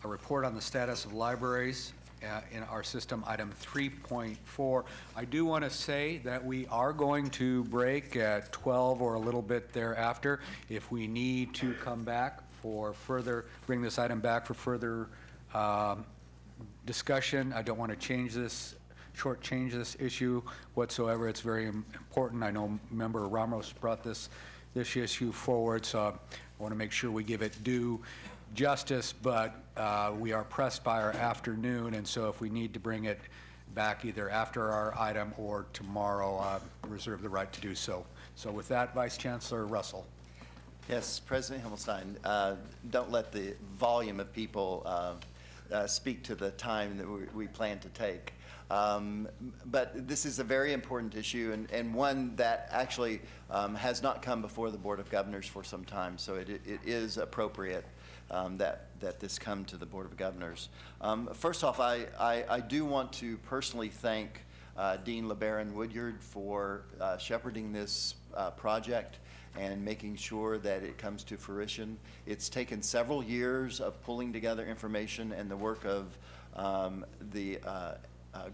a report on the status of libraries in our system, item 3.4. I do want to say that we are going to break at 12 or a little bit thereafter. If we need to come back for further, bring this item back for further discussion, I don't want to change this, shortchange this issue whatsoever. It's very important. I know Member Ramos brought this issue forward, so I want to make sure we give it due justice, but we are pressed by our afternoon, and so if we need to bring it back either after our item or tomorrow, reserve the right to do so. So with that, Vice Chancellor Russell. Yes, President Himmelstein, don't let the volume of people speak to the time that we plan to take. But this is a very important issue, and one that actually has not come before the Board of Governors for some time, so it is appropriate that this come to the Board of Governors. First off, I do want to personally thank Dean LeBaron Woodyard for shepherding this project and making sure that it comes to fruition. It's taken several years of pulling together information and the work of the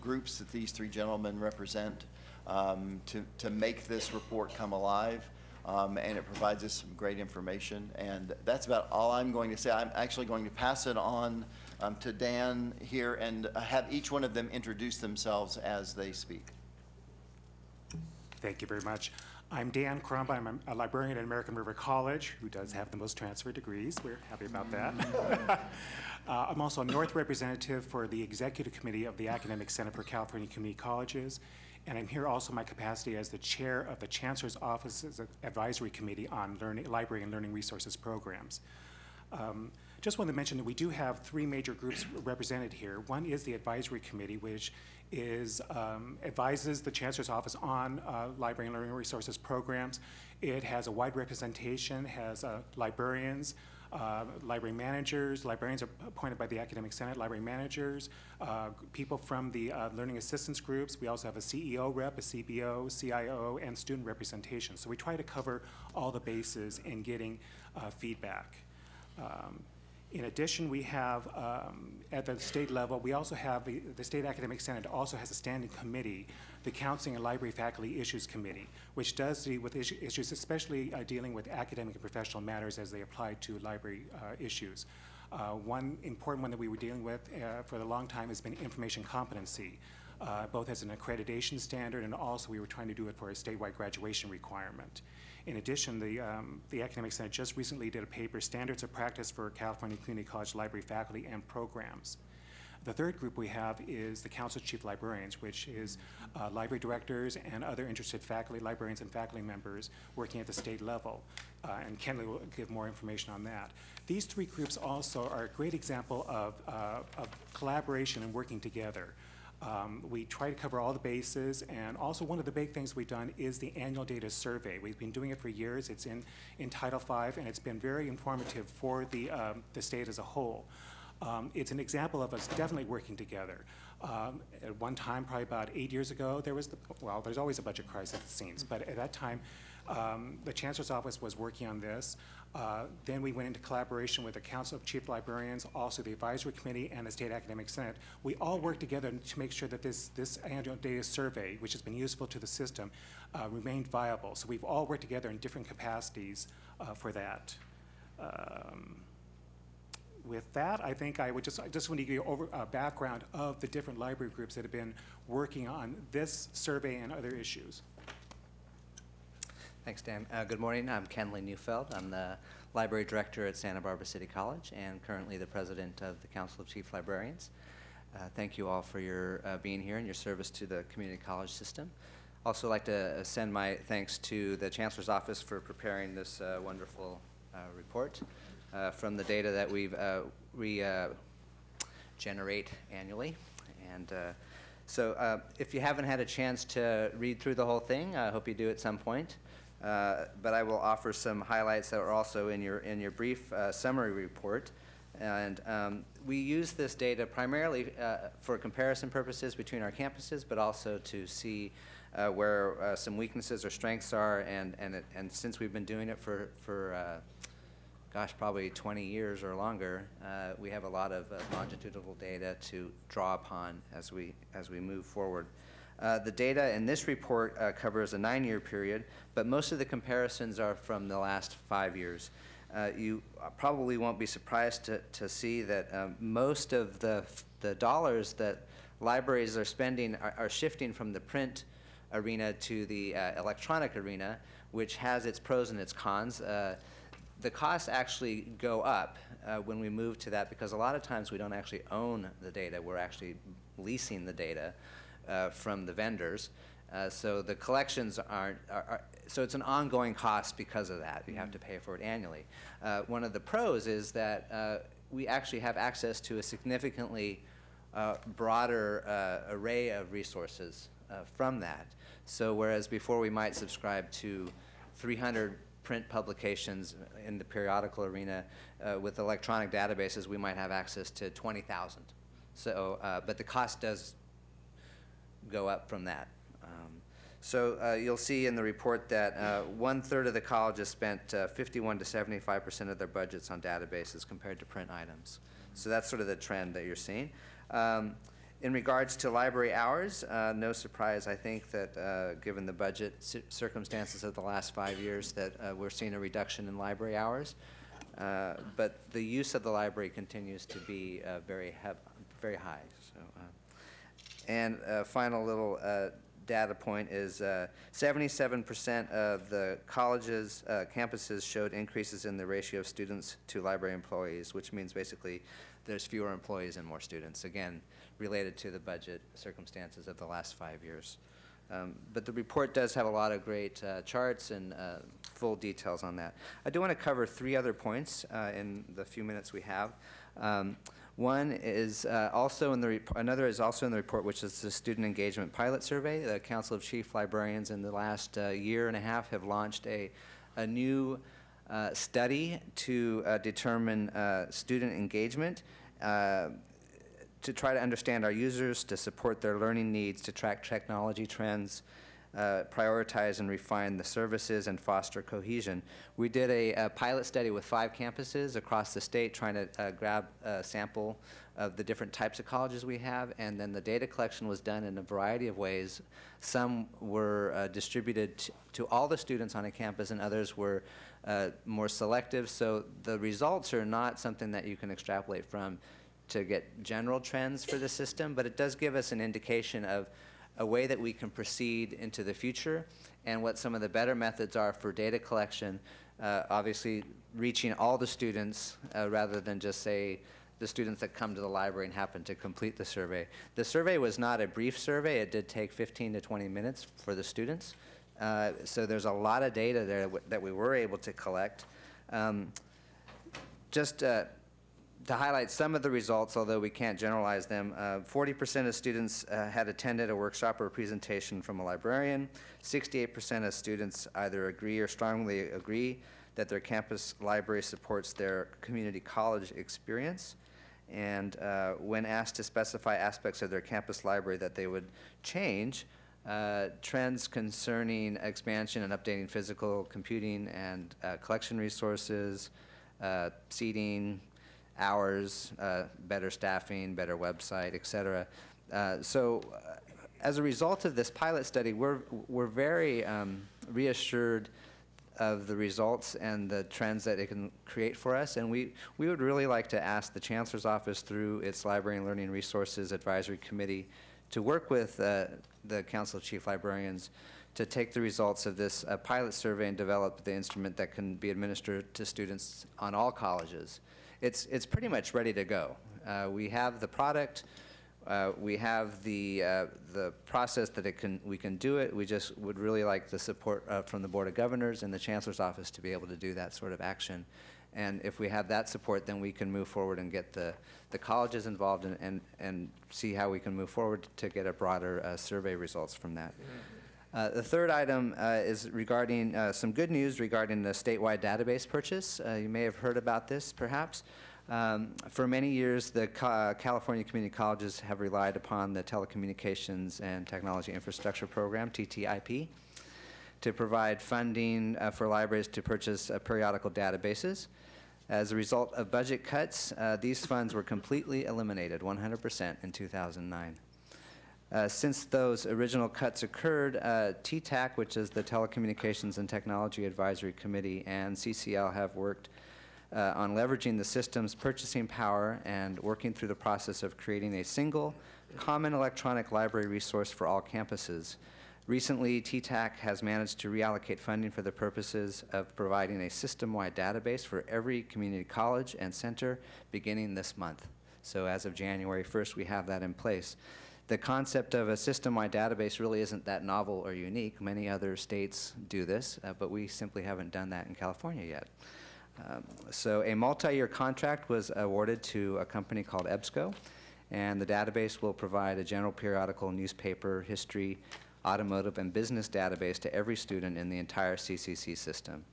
groups that these three gentlemen represent to make this report come alive. And it provides us some great information, and that's about all I'm going to say. I'm actually going to pass it on to Dan here and have each one of them introduce themselves as they speak. Thank you very much. I'm Dan Crumb. I'm a librarian at American River College, who does have the most transfer degrees. We're happy about that. I'm also a North representative for the Executive Committee of the Academic Senate for California Community Colleges. And I'm here also in my capacity as the chair of the Chancellor's Office's Advisory Committee on Library and Learning Resources Programs. Just want to mention that we do have three major groups represented here. One is the Advisory Committee, which is advises the Chancellor's Office on library and learning resources programs. It has a wide representation, has librarians, library managers. Librarians are appointed by the Academic Senate, library managers, people from the learning assistance groups. We also have a CEO rep, a CBO, CIO, and student representation. So we try to cover all the bases in getting feedback. In addition, we have, at the state level, we also have the State Academic Senate also has a standing committee, the Counseling and Library Faculty Issues Committee, which does deal with issues, especially dealing with academic and professional matters as they apply to library issues. One important one that we were dealing with for a long time has been information competency, both as an accreditation standard and also we were trying to do it for a statewide graduation requirement. In addition, the Academic Senate just recently did a paper, Standards of Practice for California Community College Library Faculty and Programs. The third group we have is the Council of Chief Librarians, which is library directors and other interested faculty, librarians and faculty members working at the state level. And Kenley will give more information on that. These three groups also are a great example of collaboration and working together. We try to cover all the bases, and also one of the big things we've done is the annual data survey. We've been doing it for years. It's in Title V, and it's been very informative for the state as a whole. It's an example of us definitely working together. At one time, probably about 8 years ago, there's always a budget crisis, it seems, but at that time, the Chancellor's Office was working on this. Then we went into collaboration with the Council of Chief Librarians, also the Advisory Committee and the State Academic Senate. We all worked together to make sure that this annual data survey, which has been useful to the system, remained viable. So we've all worked together in different capacities for that. With that, I think I just want to give you a background of the different library groups that have been working on this survey and other issues. Thanks, Dan. Good morning. I'm Kenley Neufeld. I'm the library director at Santa Barbara City College and currently the president of the Council of Chief Librarians. Thank you all for your being here and your service to the community college system. Also like to send my thanks to the Chancellor's Office for preparing this wonderful report from the data that we generate annually. And so if you haven't had a chance to read through the whole thing, I hope you do at some point. But I will offer some highlights that are also in your brief summary report. And we use this data primarily for comparison purposes between our campuses, but also to see where some weaknesses or strengths are. And since we've been doing it for gosh, probably 20 years or longer, we have a lot of longitudinal data to draw upon as we move forward. The data in this report covers a 9-year period, but most of the comparisons are from the last 5 years. You probably won't be surprised to see that most of the dollars that libraries are spending are shifting from the print arena to the electronic arena, which has its pros and its cons. The costs actually go up when we move to that, because a lot of times we don't actually own the data. We're actually leasing the data from the vendors. So the collections so it's an ongoing cost because of that. You have to pay for it annually. One of the pros is that we actually have access to a significantly broader array of resources from that. So whereas before we might subscribe to 300 print publications in the periodical arena, with electronic databases we might have access to 20,000. So, but the cost does go up from that. So you'll see in the report that 1/3 of the colleges spent 51 to 75% of their budgets on databases compared to print items. So that's sort of the trend that you're seeing. In regards to library hours, no surprise, I think, that given the budget circumstances of the last 5 years, that we're seeing a reduction in library hours. But the use of the library continues to be very high. So, and final little data point is 77% of the colleges, campuses showed increases in the ratio of students to library employees, which means basically there's fewer employees and more students, again, related to the budget circumstances of the last 5 years. But the report does have a lot of great charts and full details on that. I do want to cover 3 other points in the few minutes we have. One is also in the another is also in the report, which is the Student Engagement Pilot Survey. The Council of Chief Librarians in the last year and a half have launched a new study to determine student engagement, to try to understand our users, to support their learning needs, to track technology trends, prioritize and refine the services, and foster cohesion. We did a pilot study with 5 campuses across the state, trying to grab a sample of the different types of colleges we have, and then the data collection was done in a variety of ways. Some were distributed to all the students on a campus, and others were more selective. So the results are not something that you can extrapolate from to get general trends for the system, but it does give us an indication of a way that we can proceed into the future, and what some of the better methods are for data collection, obviously reaching all the students rather than just, say, the students that come to the library and happen to complete the survey. The survey was not a brief survey. It did take 15 to 20 minutes for the students. So there's a lot of data there that we were able to collect. Just to highlight some of the results, although we can't generalize them, 40% of students had attended a workshop or a presentation from a librarian. 68% of students either agree or strongly agree that their campus library supports their community college experience. And when asked to specify aspects of their campus library that they would change, trends concerning expansion and updating physical computing and collection resources, seating, hours, better staffing, better website, et cetera. So as a result of this pilot study, we're very reassured of the results and the trends that it can create for us. And we would really like to ask the Chancellor's Office, through its Library and Learning Resources Advisory Committee, to work with the Council of Chief Librarians to take the results of this pilot survey and develop the instrument that can be administered to students on all colleges. It's pretty much ready to go. We have the product. We have the process that we can do it. We just would really like the support from the Board of Governors and the Chancellor's Office to be able to do that sort of action. And if we have that support, then we can move forward and get the colleges involved and see how we can move forward to get a broader survey results from that. The third item is regarding some good news regarding the statewide database purchase. You may have heard about this, perhaps. For many years, the California Community Colleges have relied upon the Telecommunications and Technology Infrastructure Program, TTIP, to provide funding for libraries to purchase periodical databases. As a result of budget cuts, these funds were completely eliminated, 100% in 2009. Since those original cuts occurred, TTAC, which is the Telecommunications and Technology Advisory Committee, and CCL have worked on leveraging the system's purchasing power and working through the process of creating a single, common electronic library resource for all campuses. Recently, TTAC has managed to reallocate funding for the purposes of providing a system-wide database for every community college and center beginning this month. So as of January 1st, we have that in place. The concept of a system-wide database really isn't that novel or unique. Many other states do this, but we simply haven't done that in California yet. So a multi-year contract was awarded to a company called EBSCO, and the database will provide a general periodical, newspaper, history, automotive, and business database to every student in the entire CCC system.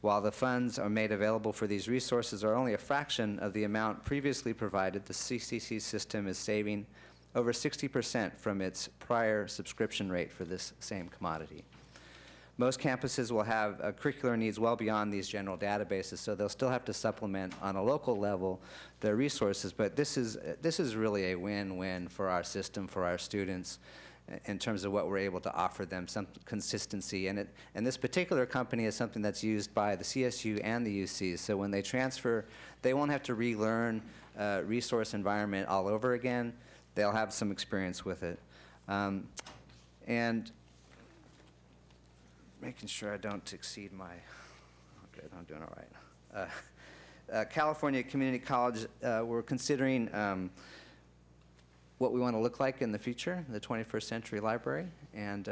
While the funds are made available for these resources are only a fraction of the amount previously provided, the CCC system is saving over 60% from its prior subscription rate for this same commodity. Most campuses will have curricular needs well beyond these general databases, so they'll still have to supplement on a local level their resources, but this is really a win-win for our system, for our students, in terms of what we're able to offer them, some consistency. And this particular company is something that's used by the CSU and the UCs. So when they transfer, they won't have to relearn resource environment all over again. They'll have some experience with it. And making sure I don't exceed my, good, I'm doing all right. California Community College, we're considering what we want to look like in the future, the 21st Century Library. And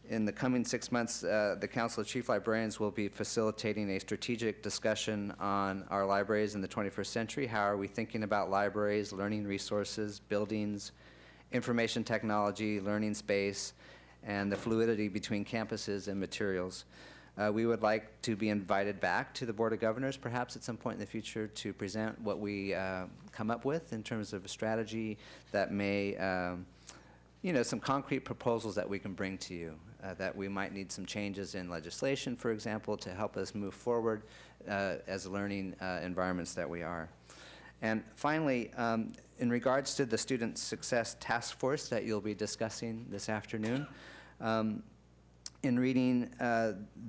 in the coming 6 months, the Council of Chief Librarians will be facilitating a strategic discussion on our libraries in the 21st century. How are we thinking about libraries, learning resources, buildings, information technology, learning space, and the fluidity between campuses and materials. We would like to be invited back to the Board of Governors, perhaps at some point in the future, to present what we come up with in terms of a strategy that may, some concrete proposals that we can bring to you, that we might need some changes in legislation, for example, to help us move forward as learning environments that we are. And finally, in regards to the Student Success Task Force that you'll be discussing this afternoon, in reading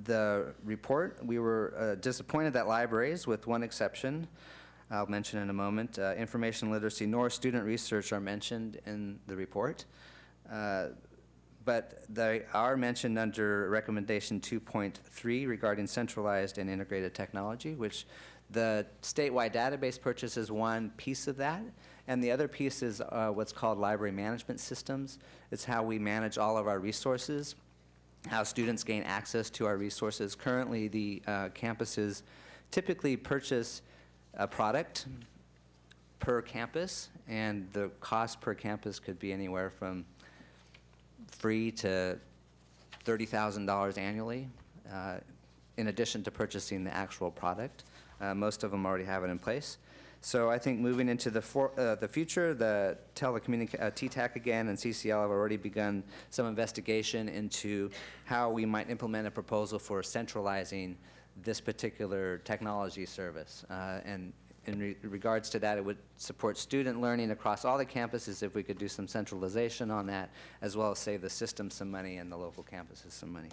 the report, we were disappointed that libraries, with one exception, I'll mention in a moment, information literacy nor student research are mentioned in the report. But they are mentioned under recommendation 2.3 regarding centralized and integrated technology, which the statewide database purchase is one piece of that. And the other piece is what's called library management systems. It's how we manage all of our resources, how students gain access to our resources. Currently, the campuses typically purchase a product per campus, and the cost per campus could be anywhere from free to $30,000 annually, in addition to purchasing the actual product. Most of them already have it in place. So I think moving into the future, the TTAC again and CCL have already begun some investigation into how we might implement a proposal for centralizing this particular technology service. And in regards to that, it would support student learning across all the campuses if we could do some centralization on that, as well as save the system some money and the local campuses some money.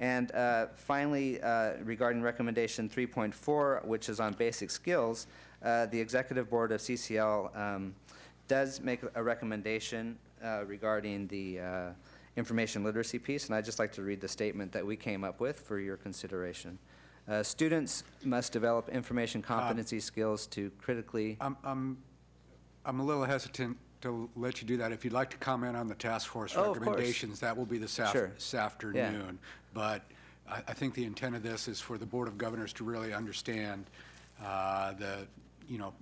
And finally, regarding recommendation 3.4, which is on basic skills, the Executive Board of CCL does make a recommendation regarding the information literacy piece, and I'd just like to read the statement that we came up with for your consideration. Students must develop information competency skills to critically... I'm a little hesitant to let you do that. If you'd like to comment on the task force Oh, recommendations, that will be this Sure. afternoon. Yeah. But I think the intent of this is for the Board of Governors to really understand the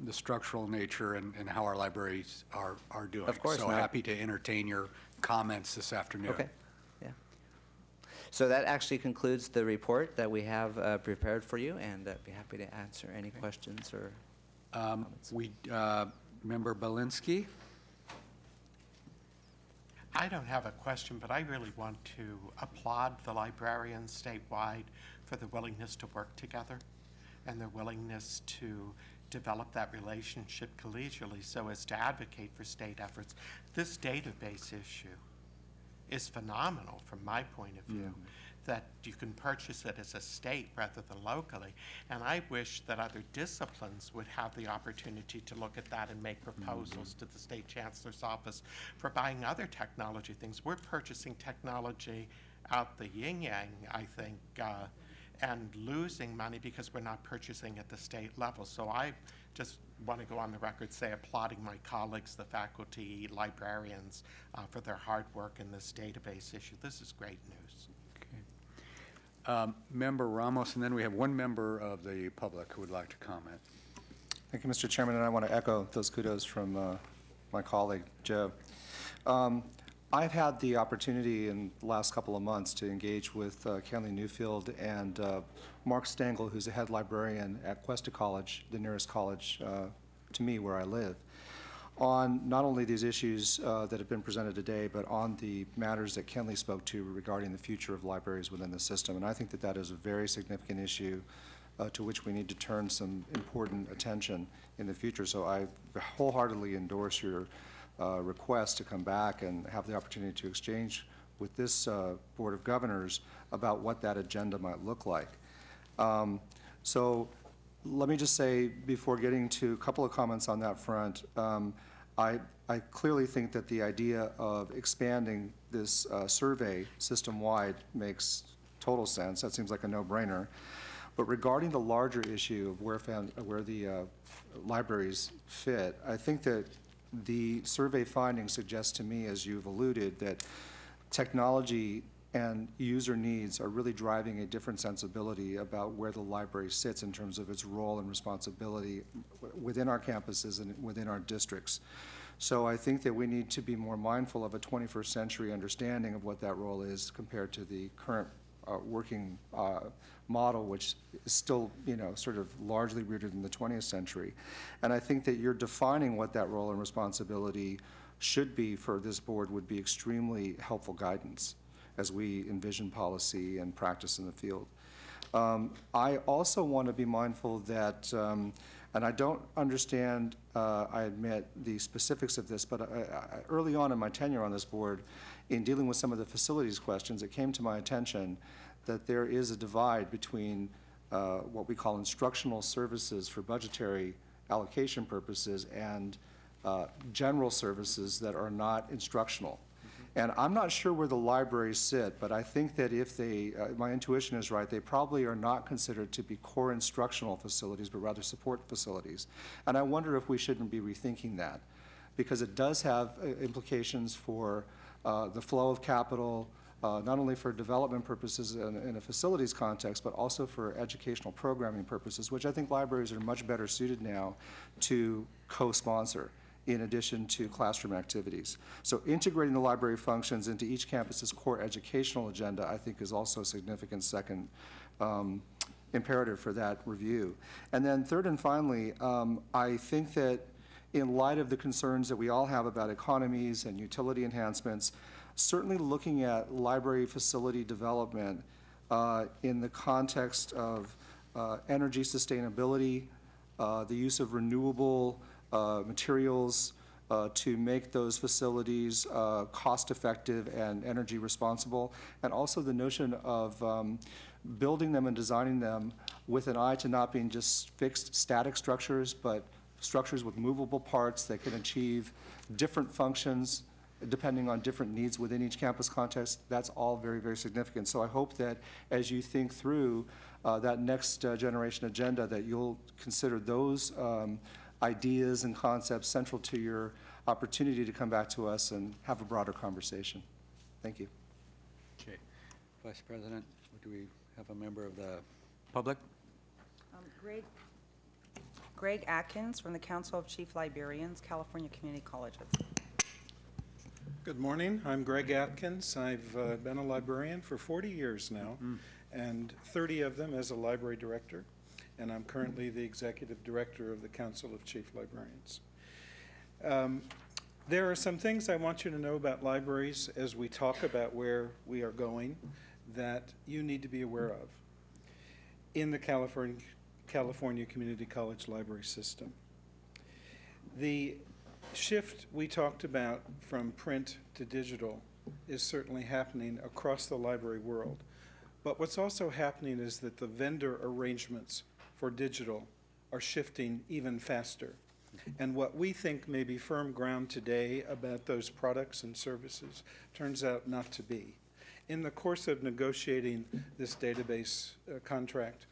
structural nature and how our libraries are doing. Of course, So Matt. happy to entertain your comments this afternoon. Okay. Yeah. So that actually concludes the report that we have prepared for you, and I'd be happy to answer any questions or comments. Member Belinsky? I don't have a question, but I really want to applaud the librarians statewide for the willingness to work together. and their willingness to develop that relationship collegially so as to advocate for state efforts. This database issue is phenomenal from my point of view, that you can purchase it as a state rather than locally. And I wish that other disciplines would have the opportunity to look at that and make proposals to the State Chancellor's Office for buying other technology things. We're purchasing technology out the yin-yang, I think, and losing money because we're not purchasing at the state level. So I just want to go on the record, say, applauding my colleagues, the faculty, librarians, for their hard work in this database issue. This is great news. Member Ramos, and then we have one member of the public who would like to comment. Thank you, Mr. Chairman, and I want to echo those kudos from my colleague, Joe. I've had the opportunity in the last couple of months to engage with Kenley Newfield and Mark Stengel, who's a head librarian at Cuesta College, the nearest college to me where I live, on not only these issues that have been presented today, but on the matters that Kenley spoke to regarding the future of libraries within the system. And I think that that is a very significant issue to which we need to turn some important attention in the future. So I wholeheartedly endorse your request to come back and have the opportunity to exchange with this Board of Governors about what that agenda might look like. So let me just say, before getting to a couple of comments on that front, I clearly think that the idea of expanding this survey system-wide makes total sense. That seems like a no-brainer. But regarding the larger issue of where the libraries fit, I think that the survey findings suggest to me, as you've alluded, that technology and user needs are really driving a different sensibility about where the library sits in terms of its role and responsibility within our campuses and within our districts. So I think that we need to be more mindful of a 21st century understanding of what that role is compared to the current working model, which is still, sort of largely rooted in the 20th century. And I think that you're defining what that role and responsibility should be for this board would be extremely helpful guidance as we envision policy and practice in the field. I also want to be mindful that, and I don't understand, I admit, the specifics of this, but early on in my tenure on this board, in dealing with some of the facilities questions, it came to my attention that there is a divide between what we call instructional services for budgetary allocation purposes and general services that are not instructional. And I'm not sure where the libraries sit, but I think that if they, my intuition is right, they probably are not considered to be core instructional facilities, but rather support facilities. And I wonder if we shouldn't be rethinking that, because it does have implications for the flow of capital, not only for development purposes in a facilities context, but also for educational programming purposes, which I think libraries are much better suited now to co-sponsor in addition to classroom activities. So integrating the library functions into each campus's core educational agenda, I think, is also a significant second imperative for that review. And then third and finally, I think that in light of the concerns that we all have about economies and utility enhancements, certainly looking at library facility development in the context of energy sustainability, the use of renewable materials to make those facilities cost-effective and energy responsible, and also the notion of building them and designing them with an eye to not being just fixed static structures, but structures with movable parts that can achieve different functions depending on different needs within each campus context. That's all very, very significant. So I hope that as you think through that next generation agenda, that you'll consider those ideas and concepts central to your opportunity to come back to us and have a broader conversation. Thank you. Okay. Vice President, do we have a member of the public? Greg Atkins from the Council of Chief Librarians, California Community Colleges. Good morning. I'm Greg Atkins. I've been a librarian for 40 years now, and 30 of them as a library director, and I'm currently the executive director of the Council of Chief Librarians. There are some things I want you to know about libraries as we talk about where we are going that you need to be aware of. In the California California Community College library system. The shift we talked about from print to digital is certainly happening across the library world. But what's also happening is that the vendor arrangements for digital are shifting even faster. And what we think may be firm ground today about those products and services turns out not to be. In the course of negotiating this database contract,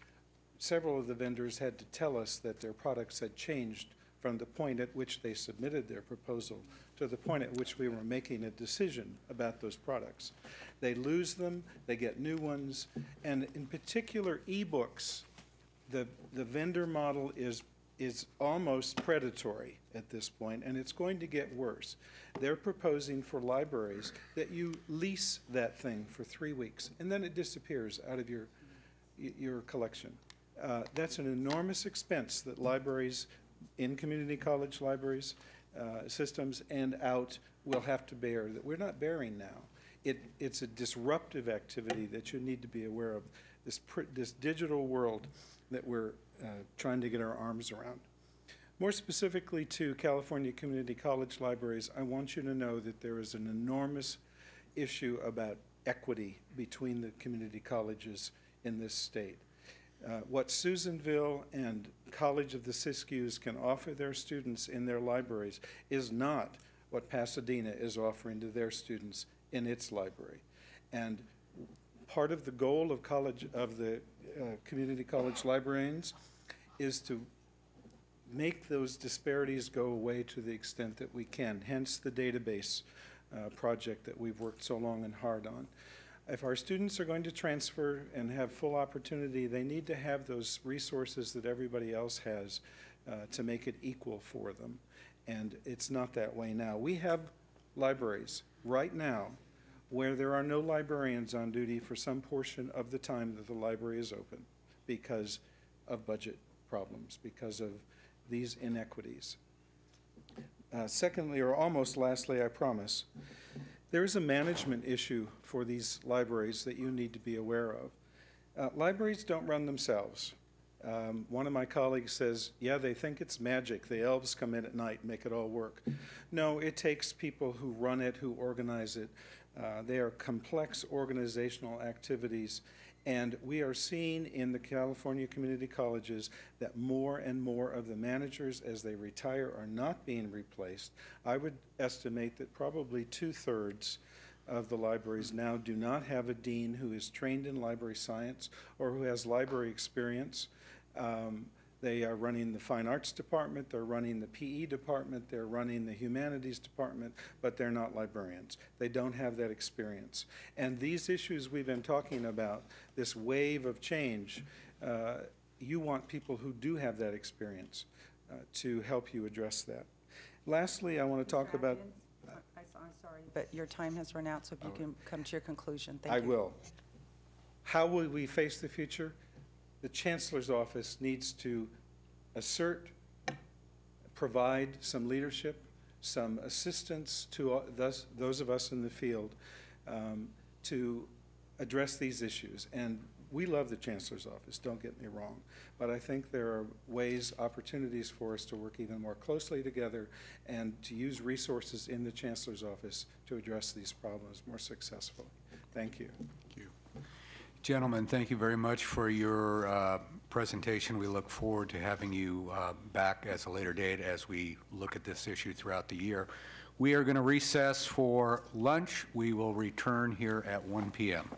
several of the vendors had to tell us that their products had changed from the point at which they submitted their proposal to the point at which we were making a decision about those products. They lose them, they get new ones, and in particular ebooks, the vendor model is almost predatory at this point, and it's going to get worse. They're proposing for libraries that you lease that thing for 3 weeks, and then it disappears out of your collection. That's an enormous expense that libraries, in community college libraries, systems and out, will have to bear that we're not bearing now. It's a disruptive activity that you need to be aware of, this digital world that we're trying to get our arms around. More specifically to California Community College libraries, I want you to know that there is an enormous issue about equity between the community colleges in this state. What Susanville and College of the Siskiyous can offer their students in their libraries is not what Pasadena is offering to their students in its library. And part of the goal of the community college librarians is to make those disparities go away to the extent that we can, hence the database project that we've worked so long and hard on. If our students are going to transfer and have full opportunity, they need to have those resources that everybody else has to make it equal for them. And it's not that way now. We have libraries right now where there are no librarians on duty for some portion of the time that the library is open because of budget problems, because of these inequities. Secondly, or almost lastly, I promise, there is a management issue for these libraries that you need to be aware of. Libraries don't run themselves. One of my colleagues says, yeah, they think it's magic. The elves come in at night and make it all work. No, it takes people who run it, who organize it. They are complex organizational activities, and we are seeing in the California community colleges that more and more of the managers, as they retire, are not being replaced. I would estimate that probably 2/3 of the libraries now do not have a dean who is trained in library science or who has library experience. They are running the fine arts department, they're running the PE department, they're running the humanities department, but they're not librarians. They don't have that experience. And these issues we've been talking about, this wave of change, you want people who do have that experience to help you address that. Lastly, I want to talk about... I'm sorry, but your time has run out, so if you can come to your conclusion. Thank you. I will. How will we face the future? The Chancellor's Office needs to assert, provide some leadership, some assistance to those of us in the field to address these issues. And we love the Chancellor's Office, don't get me wrong, but I think there are ways, opportunities for us to work even more closely together and to use resources in the Chancellor's Office to address these problems more successfully. Thank you. Thank you. Gentlemen, thank you very much for your presentation. We look forward to having you back as a later date as we look at this issue throughout the year. We are going to recess for lunch. We will return here at 1 p.m.